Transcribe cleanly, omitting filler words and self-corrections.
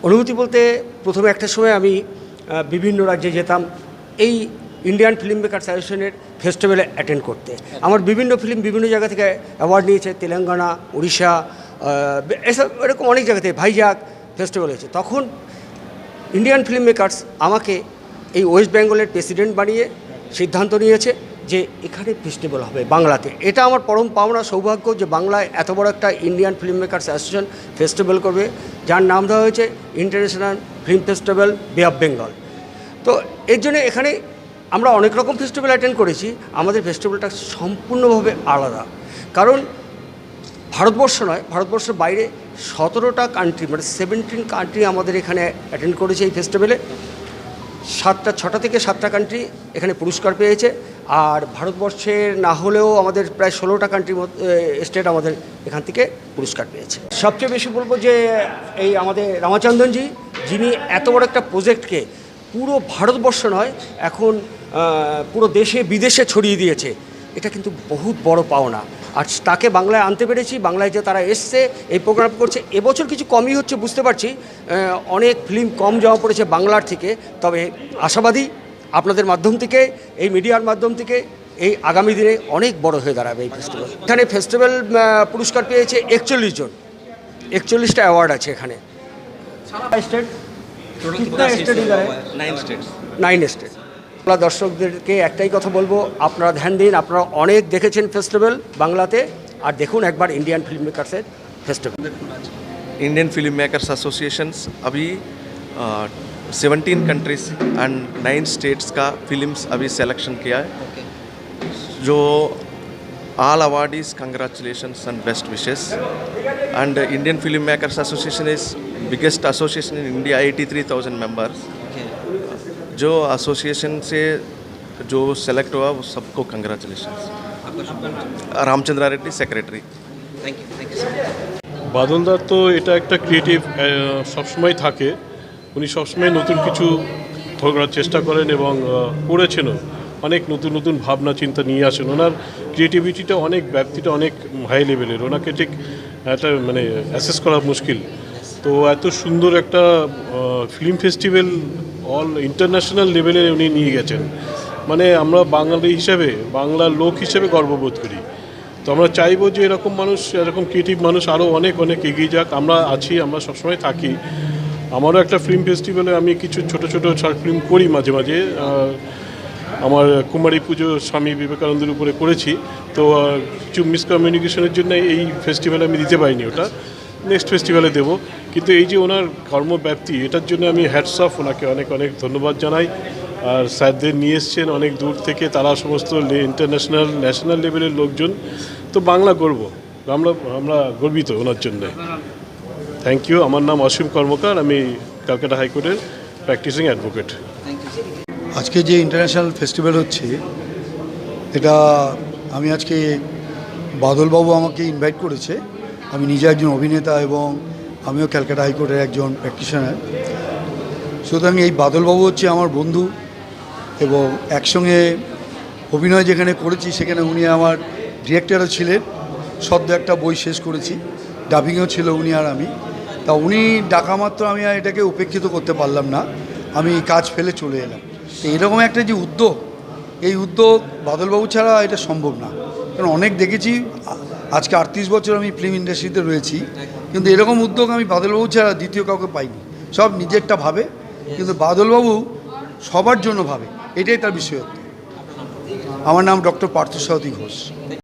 অনুভূতি বলতে প্রথমে একটা সময় আমি বিভিন্ন রাজ্যে যেতাম এই ইন্ডিয়ান ফিল্ম মেকার্স অ্যাসোসিয়েশনের ফেস্টিভ্যালে অ্যাটেন্ড করতে। আমার বিভিন্ন ফিল্ম বিভিন্ন জায়গা থেকে অ্যাওয়ার্ড নিয়েছে, তেলেঙ্গানা, উড়িষ্যা, এসব এরকম অনেক জায়গা থেকে, ভাইজাগ ফেস্টিভ্যাল হয়েছে। তখন ইন্ডিয়ান ফিল্ম মেকার্স আমাকে এই ওয়েস্ট বেঙ্গলের প্রেসিডেন্ট বানিয়ে সিদ্ধান্ত নিয়েছে যে এখানে ফেস্টিভ্যাল হবে বাংলাতে। এটা আমার পরম পাওনা সৌভাগ্য যে বাংলায় এত বড় একটা Indian film makers association festival করবে, যার নাম দেওয়া হয়েছে ইন্টারন্যাশনাল ফিল্ম ফেস্টিভ্যাল বে অফ বেঙ্গল। তো এর জন্য এখানে আমরা অনেক রকম ফেস্টিভ্যাল অ্যাটেন্ড করেছি, আমাদের ফেস্টিভ্যালটা সম্পূর্ণভাবে আলাদা। কারণ ভারতবর্ষ নয়, ভারতবর্ষের বাইরে 17টা কান্ট্রি, মানে 17 কান্ট্রি আমাদের এখানে অ্যাটেন্ড করেছে এই ফেস্টিভ্যালে। 6টা থেকে 7টা কান্ট্রি এখানে পুরস্কার পেয়েছে। আর ভারতবর্ষের না হলেও আমাদের প্রায় 16টা কান্ট্রির স্টেট আমাদের এখান থেকে পুরস্কার পেয়েছে। সবচেয়ে বেশি বলবো যে এই আমাদের রামাচন্দ্রনজি, যিনি এত বড় একটা প্রজেক্টকে পুরো ভারতবর্ষ নয়, এখন পুরো দেশে বিদেশে ছড়িয়ে দিয়েছে, এটা কিন্তু বহুত বড় পাওনা। আর তাকে বাংলায় আনতে পেরেছি, বাংলায় যে তারা এসছে এই প্রোগ্রাম করছে। এবছর কিছু কমই হচ্ছে বুঝতে পারছি, অনেক ফিল্ম কম জমা পড়েছে বাংলার থেকে। তবে আশাবাদী আপনাদের মাধ্যম থেকে, এই মিডিয়ার মাধ্যম থেকে এই আগামী দিনে অনেক বড় হয়ে দাঁড়াবে এই ফেস্টিভ্যাল। এখানে ফেস্টিভ্যাল পুরস্কার পেয়েছে 41 জন, 41টা অ্যাওয়ার্ড আছে এখানে। State 9 state. আমরা দর্শকদেরকে একটাই কথা বলবো, আপনারা ধ্যান দিন। আপনারা অনেক দেখেছেন ফেস্টিভ্যাল বাংলাতে, আর দেখুন একবার ইন্ডিয়ান ফিল্ম মেকার্সের festival. Indian film makers associations अभी 17 कंट्रीज एंड 9 स्टेट्स का फिल्म्स अभी सिलेक्शन किया है। जो all awardees congratulations and best wishes. And Indian film makers association is biggest association in India, 83,000 members. जो एसोसिएशन से जो सेलेक्ट हुआ वो सबको congratulations. Ramachandra Reddy, secretary. Thank you sir. বাদলদার তো এটা একটা ক্রিয়েটিভ সবসময় থাকে, উনি সবসময় নতুন কিছু করার চেষ্টা করেন এবং করেছেনও। অনেক নতুন নতুন ভাবনা চিন্তা নিয়ে আসেন। ওনার ক্রিয়েটিভিটিটা অনেক, ব্যাপ্তিটা অনেক হাই লেভেলের, ওনাকে ঠিক একটা মানে অ্যাসেস করা মুশকিল। তো এত সুন্দর একটা ফিল্ম ফেস্টিভ্যাল অল ইন্টারন্যাশনাল লেভেলে উনি নিয়ে গেছেন, মানে আমরা বাঙালি হিসেবে, বাংলার লোক হিসেবে গর্ববোধ করি। তো আমরা চাইবো যে এরকম মানুষ, এরকম ক্রিয়েটিভ মানুষ আরও অনেক অনেক এগিয়ে যাক। আমরা আছি, আমরা সবসময় থাকি। আমারও একটা ফিল্ম ফেস্টিভ্যালে আমি কিছু ছোট ছোট শর্ট ফিল্ম করি মাঝে মাঝে। আমার কুমারী পুজো স্বামী বিবেকানন্দের উপরে করেছি। তো কিছু মিসকমিউনিকেশনের জন্য এই ফেস্টিভ্যালে আমি দিতে পারিনি, ওটা নেক্সট ফেস্টিভ্যালে দেবো। কিন্তু এই যে ওনার কর্মব্যাপ্তি, এটার জন্য আমি হ্যাটস অফ, ওনাকে অনেক অনেক ধন্যবাদ জানাই। আর স্যারদের নিয়ে এসছেন অনেক দূর থেকে, তারা সমস্ত ইন্টারন্যাশনাল ন্যাশনাল লেভেলের লোকজন। তো বাংলা গর্ব, আমরা গর্বিত ওনার জন্যে। Thank you. আমার নাম অসীম কর্মকার, আমি ক্যালকাটা হাইকোর্টের প্র্যাকটিসিং অ্যাডভোকেট। আজকে যে ইন্টারন্যাশনাল ফেস্টিভ্যাল হচ্ছে, এটা আমি আজকে বাদলবাবু আমাকে ইনভাইট করেছে। আমি নিজে একজন অভিনেতা এবং আমিও ক্যালকাটা হাইকোর্টের একজন প্র্যাকটিশনার। সুতরাং এই বাদলবাবু হচ্ছে আমার বন্ধু এবং একসঙ্গে অভিনয় যেখানে করেছি সেখানে উনি আমার ডিরেক্টরও ছিলেন। সদ্য একটা বই শেষ করেছি, ডাবিংও ছিল উনি আর আমি। তা উনি ডাকা মাত্র আমি আর এটাকে উপেক্ষিত করতে পারলাম না, আমি কাজ ফেলে চলে এলাম। তো এরকম একটা যে উদ্যোগ, এই উদ্যোগ বাদলবাবু ছাড়া এটা সম্ভব না। কারণ অনেক দেখেছি, আজকে 38 বছর আমি ফিল্ম ইন্ডাস্ট্রিতে রয়েছি, কিন্তু এরকম উদ্যোগ আমি বাদলবাবু ছাড়া দ্বিতীয় কাউকে পাইনি। সব নিজেরটা ভাবে, কিন্তু বাদলবাবু সবার জন্য ভাবে, এটাই তার বিশেষত্ব। আমার নাম ডক্টর পার্থসারথী ঘোষ।